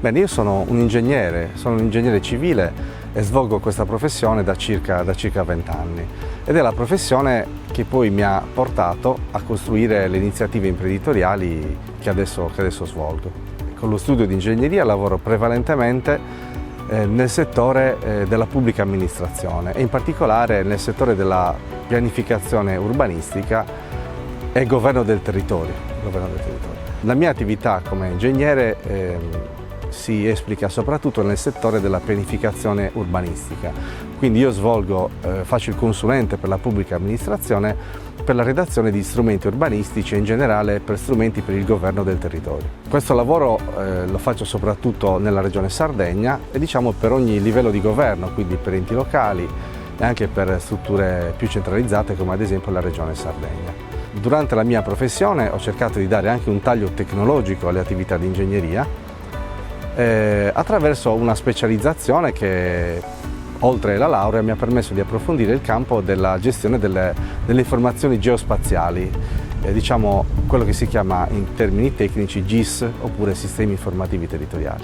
Bene, io sono un ingegnere civile e svolgo questa professione da circa 20 anni ed è la professione che poi mi ha portato a costruire le iniziative imprenditoriali che adesso svolgo. Con lo studio di ingegneria lavoro prevalentemente nel settore della pubblica amministrazione e in particolare nel settore della pianificazione urbanistica e governo del territorio. La mia attività come ingegnere si esplica soprattutto nel settore della pianificazione urbanistica, quindi io faccio il consulente per la pubblica amministrazione per la redazione di strumenti urbanistici e in generale per strumenti per il governo del territorio. Questo lavoro lo faccio soprattutto nella regione Sardegna e per ogni livello di governo, quindi per enti locali e anche per strutture più centralizzate come ad esempio la regione Sardegna. Durante la mia professione ho cercato di dare anche un taglio tecnologico alle attività di ingegneria attraverso una specializzazione che oltre la laurea mi ha permesso di approfondire il campo della gestione delle informazioni geospaziali, quello che si chiama in termini tecnici GIS oppure sistemi informativi territoriali.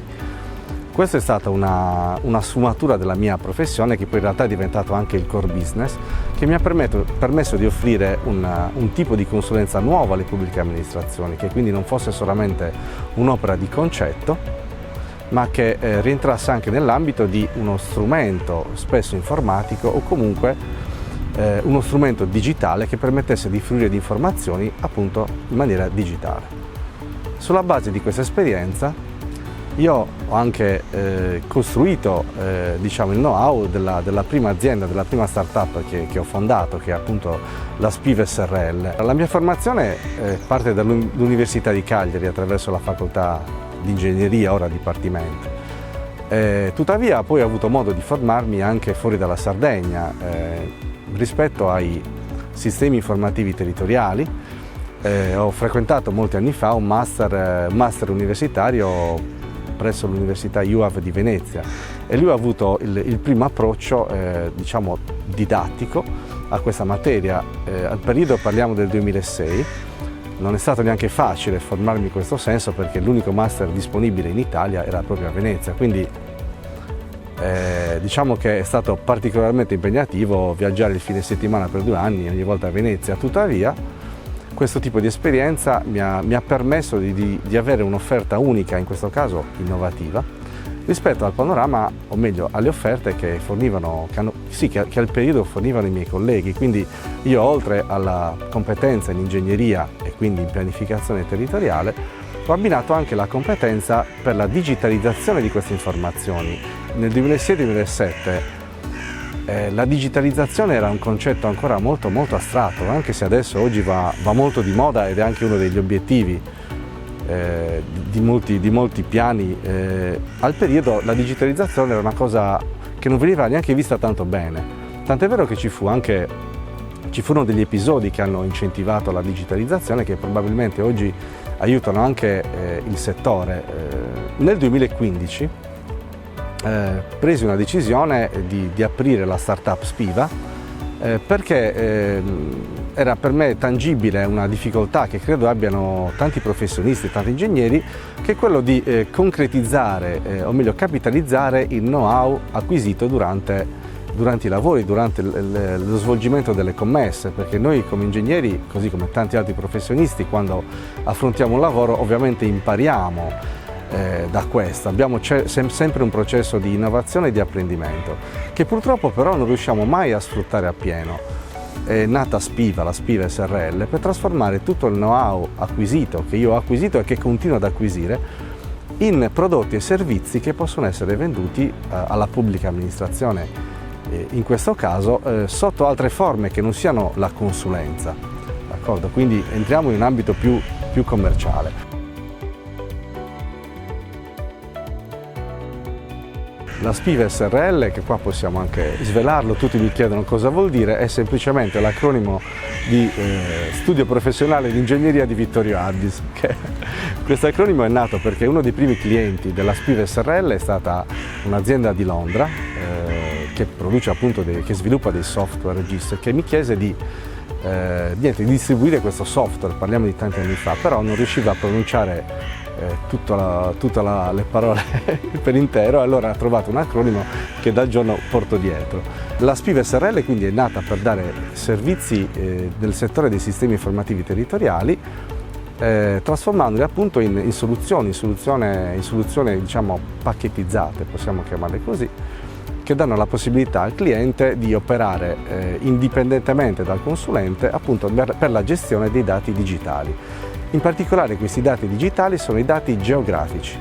Questa è stata una sfumatura della mia professione che poi in realtà è diventato anche il core business, che mi ha permesso di offrire un tipo di consulenza nuovo alle pubbliche amministrazioni, che quindi non fosse solamente un'opera di concetto, ma che rientrasse anche nell'ambito di uno strumento spesso informatico o comunque uno strumento digitale che permettesse di fruire di informazioni appunto in maniera digitale. Sulla base di questa esperienza io ho anche costruito il know-how della prima azienda, della prima startup che ho fondato, che è appunto la Spive SRL. La mia formazione parte dall'Università di Cagliari attraverso la facoltà di ingegneria, ora dipartimento. Tuttavia poi ho avuto modo di formarmi anche fuori dalla Sardegna rispetto ai sistemi informativi territoriali. Ho frequentato molti anni fa un master universitario presso l'Università IUAV di Venezia e lui ha avuto il primo approccio didattico a questa materia. Al periodo parliamo del 2006. Non è stato neanche facile formarmi in questo senso perché l'unico master disponibile in Italia era proprio a Venezia, quindi che è stato particolarmente impegnativo viaggiare il fine settimana per 2 anni, ogni volta a Venezia. Tuttavia questo tipo di esperienza mi ha permesso di avere un'offerta unica, in questo caso innovativa, rispetto al panorama, o meglio alle offerte che al periodo fornivano i miei colleghi. Quindi io, oltre alla competenza in ingegneria e quindi in pianificazione territoriale, ho abbinato anche la competenza per la digitalizzazione di queste informazioni. Nel 2006-2007 la digitalizzazione era un concetto ancora molto astratto, anche se adesso oggi va molto di moda ed è anche uno degli obiettivi di molti piani. Al periodo la digitalizzazione era una cosa che non veniva neanche vista tanto bene, tant'è vero che ci furono degli episodi che hanno incentivato la digitalizzazione che probabilmente oggi aiutano anche il settore. Nel 2015 presi una decisione di aprire la startup Spiva perché era per me tangibile una difficoltà che credo abbiano tanti professionisti, tanti ingegneri, che è quello di concretizzare, o meglio capitalizzare il know-how acquisito durante i lavori, durante lo svolgimento delle commesse, perché noi come ingegneri, così come tanti altri professionisti, quando affrontiamo un lavoro ovviamente impariamo da questo, abbiamo sempre un processo di innovazione e di apprendimento che purtroppo però non riusciamo mai a sfruttare appieno. È nata Spiva, la Spiva SRL, per trasformare tutto il know-how acquisito, che io ho acquisito e che continuo ad acquisire, in prodotti e servizi che possono essere venduti alla pubblica amministrazione, in questo caso sotto altre forme che non siano la consulenza, d'accordo? Quindi entriamo in un ambito più commerciale. La Spiva SRL, che qua possiamo anche svelarlo, tutti mi chiedono cosa vuol dire, è semplicemente l'acronimo di Studio Professionale di Ingegneria di Vittorio Addis. Questo acronimo è nato perché uno dei primi clienti della Spiva SRL è stata un'azienda di Londra che produce appunto che sviluppa dei software GIS, che mi chiese di distribuire questo software. Parliamo di tanti anni fa, però non riusciva a pronunciare le parole per intero, e allora ha trovato un acronimo che dal giorno porto dietro. La SPIV SRL quindi è nata per dare servizi nel settore dei sistemi informativi territoriali, trasformandoli appunto in soluzioni diciamo pacchettizzate, possiamo chiamarle così, che danno la possibilità al cliente di operare indipendentemente dal consulente appunto per la gestione dei dati digitali. In particolare questi dati digitali sono i dati geografici,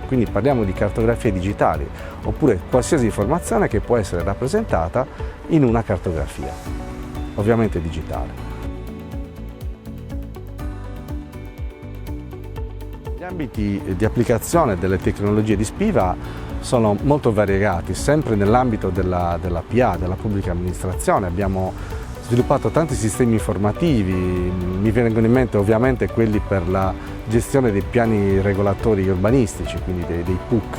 quindi parliamo di cartografie digitali oppure qualsiasi informazione che può essere rappresentata in una cartografia, ovviamente digitale. Gli ambiti di applicazione delle tecnologie di SPIVA sono molto variegati, sempre nell'ambito della PA, della pubblica amministrazione. Abbiamo sviluppato tanti sistemi informativi, mi vengono in mente ovviamente quelli per la gestione dei piani regolatori urbanistici, quindi dei PUC,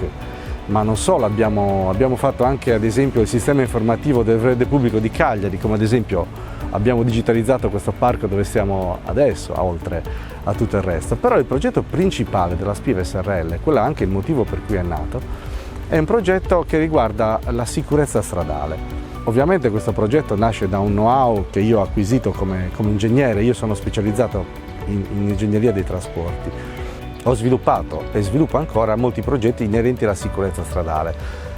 ma non solo, abbiamo fatto anche ad esempio il sistema informativo del Verde Pubblico di Cagliari, come ad esempio abbiamo digitalizzato questo parco dove siamo adesso, oltre a tutto il resto. Però il progetto principale della SPIV SRL, quello è anche il motivo per cui è nato, è un progetto che riguarda la sicurezza stradale. Ovviamente questo progetto nasce da un know-how che io ho acquisito come ingegnere. Io sono specializzato in ingegneria dei trasporti. Ho sviluppato e sviluppo ancora molti progetti inerenti alla sicurezza stradale.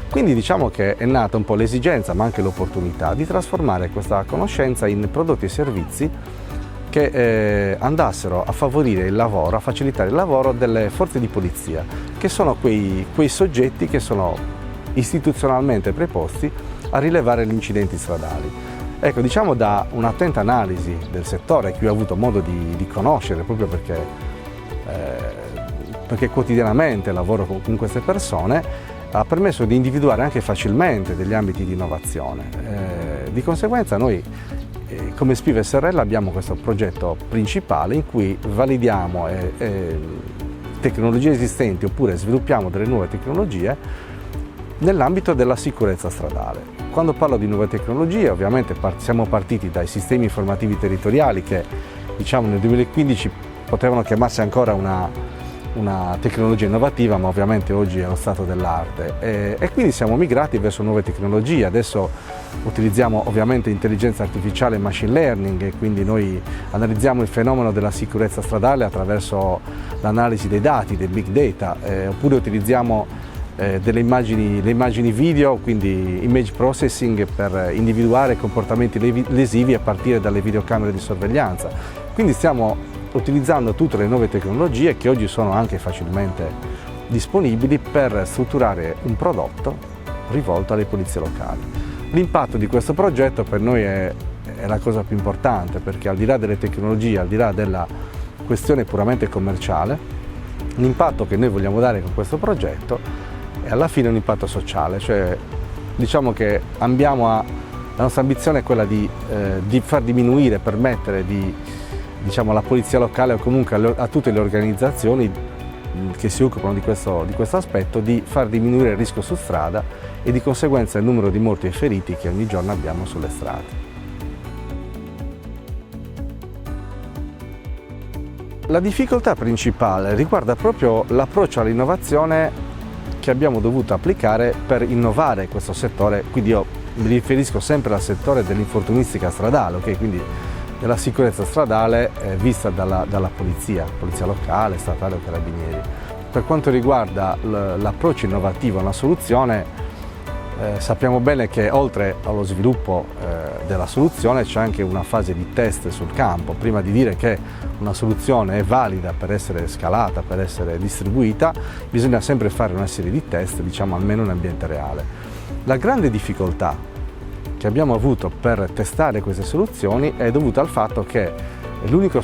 Quindi diciamo che è nata un po' l'esigenza, ma anche l'opportunità, di trasformare questa conoscenza in prodotti e servizi che andassero a favorire il lavoro, a facilitare il lavoro delle forze di polizia, che sono quei soggetti che sono istituzionalmente preposti a rilevare gli incidenti stradali. Ecco, diciamo da un'attenta analisi del settore che io ho avuto modo di conoscere proprio perché quotidianamente lavoro con queste persone, ha permesso di individuare anche facilmente degli ambiti di innovazione. Di conseguenza noi come SPIV SRL abbiamo questo progetto principale in cui validiamo tecnologie esistenti oppure sviluppiamo delle nuove tecnologie nell'ambito della sicurezza stradale. Quando parlo di nuove tecnologie, ovviamente siamo partiti dai sistemi informativi territoriali che, diciamo, nel 2015 potevano chiamarsi ancora una tecnologia innovativa, ma ovviamente oggi è lo stato dell'arte. E quindi siamo migrati verso nuove tecnologie. Adesso utilizziamo ovviamente intelligenza artificiale e machine learning, e quindi noi analizziamo il fenomeno della sicurezza stradale attraverso l'analisi dei dati, del big data, oppure utilizziamo le immagini video, quindi image processing, per individuare comportamenti lesivi a partire dalle videocamere di sorveglianza. Quindi stiamo utilizzando tutte le nuove tecnologie che oggi sono anche facilmente disponibili per strutturare un prodotto rivolto alle polizie locali. L'impatto di questo progetto per noi è la cosa più importante, perché al di là delle tecnologie, al di là della questione puramente commerciale, l'impatto che noi vogliamo dare con questo progetto è alla fine un impatto sociale, cioè diciamo che la nostra ambizione è quella di far diminuire, permettere diciamo, alla polizia locale o comunque a tutte le organizzazioni che si occupano di questo aspetto, di far diminuire il rischio su strada e di conseguenza il numero di morti e feriti che ogni giorno abbiamo sulle strade. La difficoltà principale riguarda proprio l'approccio all'innovazione che abbiamo dovuto applicare per innovare questo settore. Quindi io mi riferisco sempre al settore dell'infortunistica stradale, okay? Quindi della sicurezza stradale vista dalla polizia locale, statale o carabinieri. Per quanto riguarda l'approccio innovativo alla soluzione, sappiamo bene che oltre allo sviluppo della soluzione c'è anche una fase di test sul campo. Prima di dire che una soluzione è valida per essere scalata, per essere distribuita, bisogna sempre fare una serie di test, diciamo almeno in ambiente reale. La grande difficoltà che abbiamo avuto per testare queste soluzioni è dovuta al fatto che gli unici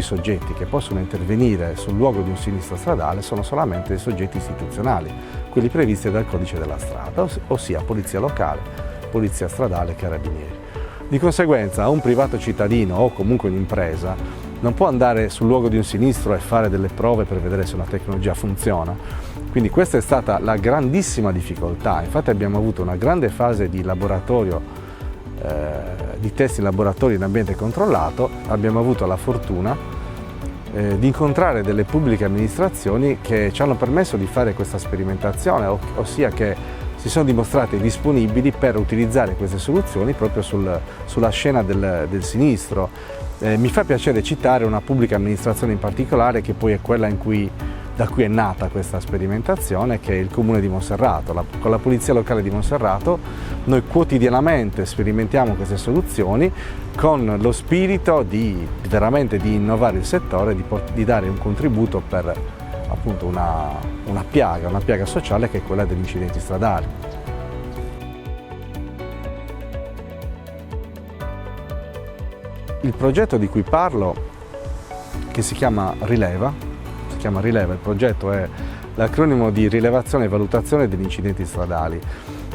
soggetti che possono intervenire sul luogo di un sinistro stradale sono solamente i soggetti istituzionali, quelli previsti dal codice della strada, ossia polizia locale, polizia stradale e carabinieri. Di conseguenza un privato cittadino o comunque un'impresa non può andare sul luogo di un sinistro e fare delle prove per vedere se una tecnologia funziona. Quindi questa è stata la grandissima difficoltà. Infatti abbiamo avuto una grande fase di laboratorio, di test in laboratorio in ambiente controllato. Abbiamo avuto la fortuna di incontrare delle pubbliche amministrazioni che ci hanno permesso di fare questa sperimentazione, ossia che si sono dimostrate disponibili per utilizzare queste soluzioni proprio sulla scena del sinistro. Mi fa piacere citare una pubblica amministrazione in particolare, che poi è quella da cui è nata questa sperimentazione, che è il Comune di Monserrato. Con la Polizia Locale di Monserrato noi quotidianamente sperimentiamo queste soluzioni con lo spirito veramente di innovare il settore, di dare un contributo per appunto una piaga sociale, che è quella degli incidenti stradali. Il progetto di cui parlo, che si chiama Rileva, il progetto è l'acronimo di Rilevazione e Valutazione degli Incidenti Stradali,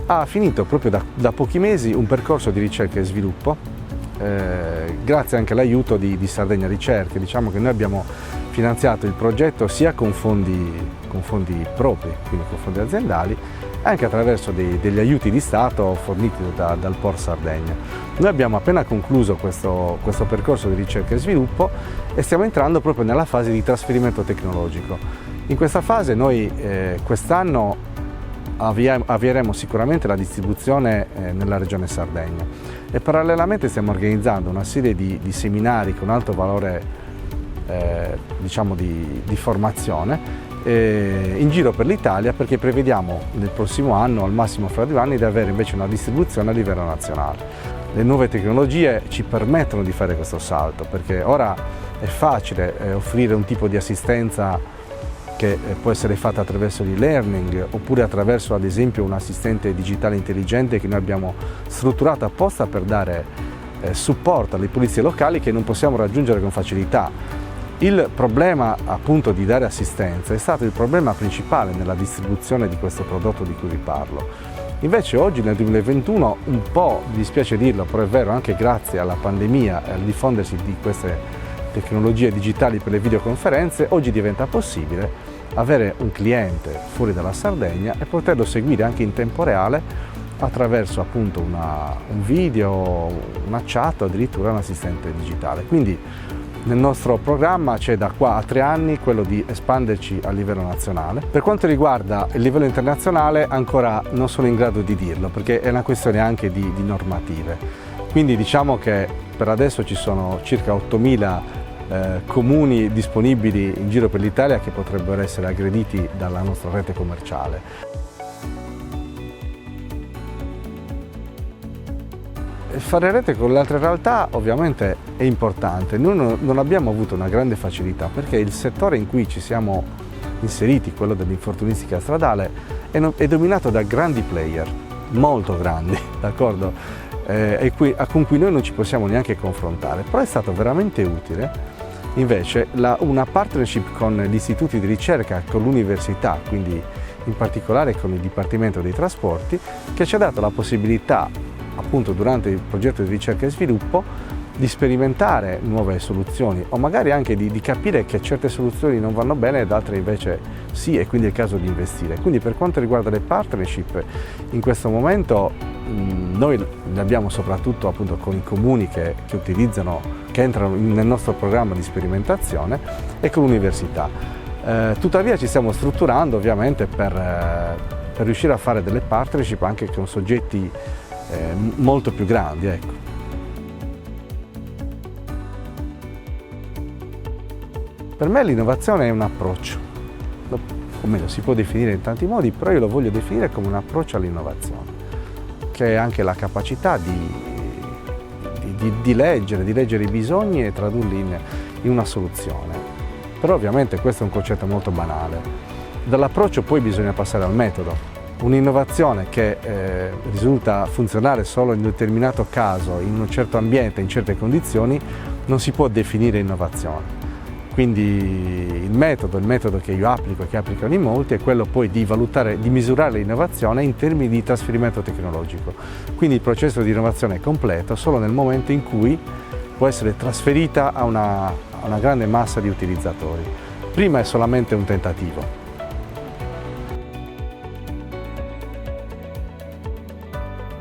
ha finito proprio da pochi mesi un percorso di ricerca e sviluppo, grazie anche all'aiuto di Sardegna Ricerche. Diciamo che noi abbiamo finanziato il progetto sia con fondi propri, quindi con fondi aziendali, anche attraverso degli aiuti di Stato forniti dal Port Sardegna. Noi abbiamo appena concluso questo percorso di ricerca e sviluppo e stiamo entrando proprio nella fase di trasferimento tecnologico. In questa fase noi quest'anno avvieremo sicuramente la distribuzione nella regione Sardegna e parallelamente stiamo organizzando una serie di seminari con alto valore diciamo di formazione in giro per l'Italia, perché prevediamo nel prossimo anno, al massimo fra 2 anni, di avere invece una distribuzione a livello nazionale. Le nuove tecnologie ci permettono di fare questo salto, perché ora è facile offrire un tipo di assistenza che può essere fatta attraverso l'e-learning oppure attraverso ad esempio un assistente digitale intelligente che noi abbiamo strutturato apposta per dare supporto alle polizie locali, che non possiamo raggiungere con facilità. Il problema appunto di dare assistenza è stato il problema principale nella distribuzione di questo prodotto di cui vi parlo. Invece oggi nel 2021, un po' mi dispiace dirlo, però è vero, anche grazie alla pandemia e al diffondersi di queste tecnologie digitali per le videoconferenze, oggi diventa possibile avere un cliente fuori dalla Sardegna e poterlo seguire anche in tempo reale attraverso appunto un video, una chat o addirittura un assistente digitale. Quindi nel nostro programma c'è da qua a 3 anni quello di espanderci a livello nazionale. Per quanto riguarda il livello internazionale ancora non sono in grado di dirlo, perché è una questione anche di normative. Quindi diciamo che per adesso ci sono circa 8.000 comuni disponibili in giro per l'Italia che potrebbero essere aggrediti dalla nostra rete commerciale. Fare rete con le altre realtà ovviamente è importante. Noi non abbiamo avuto una grande facilità, perché il settore in cui ci siamo inseriti, quello dell'infortunistica stradale, è dominato da grandi player, molto grandi, d'accordo? Con cui noi non ci possiamo neanche confrontare. Però è stato veramente utile invece una partnership con gli istituti di ricerca, con l'università, quindi in particolare con il Dipartimento dei Trasporti, che ci ha dato la possibilità appunto durante il progetto di ricerca e sviluppo di sperimentare nuove soluzioni, o magari anche di capire che certe soluzioni non vanno bene ed altre invece sì, e quindi è il caso di investire. Quindi per quanto riguarda le partnership, in questo momento noi ne abbiamo soprattutto appunto con i comuni che entrano nel nostro programma di sperimentazione e con l'università. Tuttavia ci stiamo strutturando ovviamente per riuscire a fare delle partnership anche con soggetti molto più grandi, ecco. Per me l'innovazione è un approccio, o meglio si può definire in tanti modi, però io lo voglio definire come un approccio all'innovazione, che è anche la capacità di leggere i bisogni e tradurli in una soluzione. Però ovviamente questo è un concetto molto banale. Dall'approccio poi bisogna passare al metodo. Un'innovazione che risulta funzionare solo in un determinato caso, in un certo ambiente, in certe condizioni, non si può definire innovazione. Quindi il metodo che io applico e che applicano in molti è quello poi di misurare l'innovazione in termini di trasferimento tecnologico. Quindi il processo di innovazione è completo solo nel momento in cui può essere trasferita a una grande massa di utilizzatori. Prima è solamente un tentativo.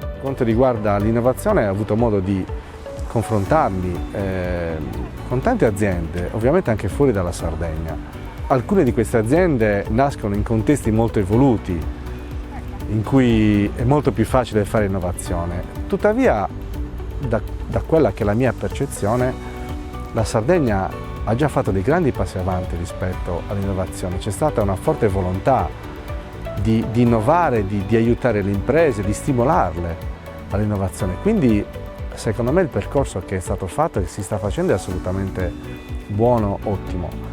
Per quanto riguarda l'innovazione, ho avuto modo di confrontarmi con tante aziende, ovviamente anche fuori dalla Sardegna. Alcune di queste aziende nascono in contesti molto evoluti, in cui è molto più facile fare innovazione. Tuttavia, da quella che è la mia percezione, la Sardegna ha già fatto dei grandi passi avanti rispetto all'innovazione. C'è stata una forte volontà di innovare, di aiutare le imprese, di stimolarle all'innovazione. Quindi, secondo me, il percorso che è stato fatto e che si sta facendo è assolutamente buono, ottimo.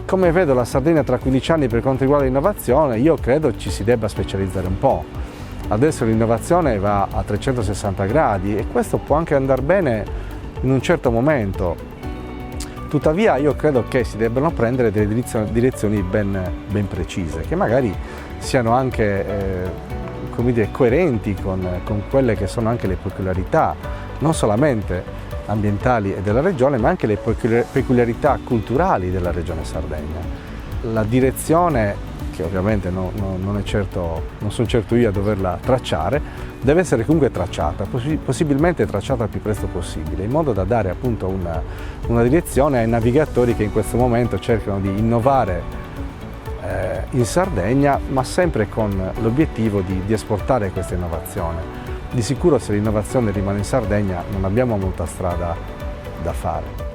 Come vedo la Sardegna tra 15 anni per quanto riguarda l'innovazione, io credo ci si debba specializzare un po'. Adesso l'innovazione va a 360 gradi e questo può anche andare bene in un certo momento. Tuttavia io credo che si debbano prendere delle direzioni ben precise, che magari siano anche come dire, coerenti con quelle che sono anche le peculiarità, non solamente ambientali e della regione, ma anche le peculiarità culturali della regione Sardegna. La direzione, che ovviamente non sono certo io a doverla tracciare, deve essere comunque tracciata, possibilmente tracciata il più presto possibile, in modo da dare appunto una direzione ai navigatori che in questo momento cercano di innovare in Sardegna, ma sempre con l'obiettivo di esportare questa innovazione. Di sicuro se l'innovazione rimane in Sardegna non abbiamo molta strada da fare.